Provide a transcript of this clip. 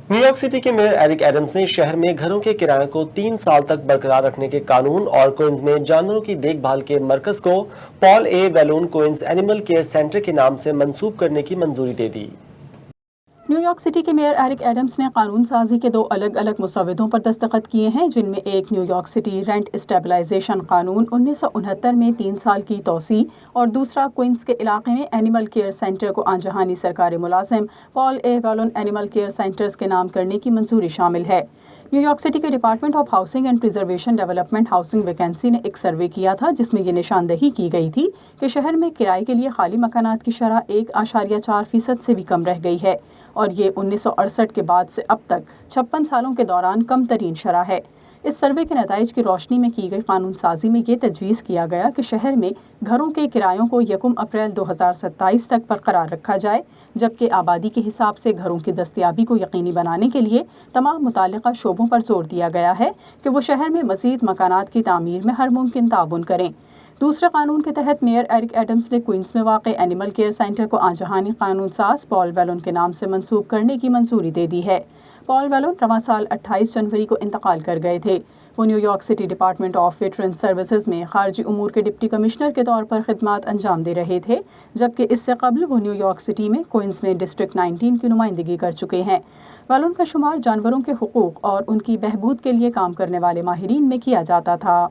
New York city کے mayor Eric Adams نے شہر میں گھروں کے کرایہ کو 3 سال تک برقرار رکھنے کے قانون اور کوئنز میں جانوروں کی دیکھ بھال کے مرکز کو پال اے ویلون کوئنز اینیمل کیئر سینٹر کے نام سے منسوب کرنے کی منظوری دے دی۔ نیو یارک سٹی کے میئر ایرک ایڈمز نے قانون سازی کے 2 الگ الگ مسودوں پر دستخط کیے ہیں، جن میں ایک new York city rent stabilisation قانون 1969 میں 3 سال کی توسیع اور دوسرا کوئنز کے علاقے میں اینیمل کیئر سینٹر کو آن جہانی سرکاری ملازم پال اے ویلون اینیمل کیئر سینٹرز کے نام کرنے کی منظوری شامل ہے۔ نیو یارک سٹی کے department of housing and preservation development housing vacancy نے ایک سروے کیا تھا، جس میں یہ نشاندہی کی گئی تھی کہ شہر میں کرائے کے لیے خالی مکانات کی شرح 1.4% سے بھی کم رہ گئی ہے، اور یہ 1968 کے بعد سے اب تک 56 سالوں کے دوران کم ترین شرح ہے۔ اس سروے کے نتائج کی روشنی میں کی گئی قانون سازی میں یہ تجویز کیا گیا کہ شہر میں گھروں کے کرایوں کو 1 اپریل 2027 تک برقرار رکھا جائے، جبکہ آبادی کے حساب سے گھروں کی دستیابی کو یقینی بنانے کے لیے تمام متعلقہ شعبوں پر زور دیا گیا ہے کہ وہ شہر میں مزید مکانات کی تعمیر میں ہر ممکن تعاون کریں۔ دوسرے قانون کے تحت میئر ایرک ایڈمز نے کوئنز میں واقع اینیمل کیئر سینٹر کو آن جہانی قانون ساز پال ویلون کے نام سے منسوب کرنے کی منظوری دے دی ہے۔ پال ویلون رواں سال 28 جنوری کو انتقال کر گئے تھے۔ وہ new York city department of veteran services میں خارجی امور کے ڈپٹی کمشنر کے طور پر خدمات انجام دے رہے تھے، جبکہ اس سے قبل وہ نیو یارک سٹی میں کوئنز میں ڈسٹرکٹ 19 کی نمائندگی کر چکے ہیں۔ ویلون کا شمار جانوروں کے حقوق اور ان کی بہبود کے لیے کام کرنے والے ماہرین میں کیا جاتا تھا۔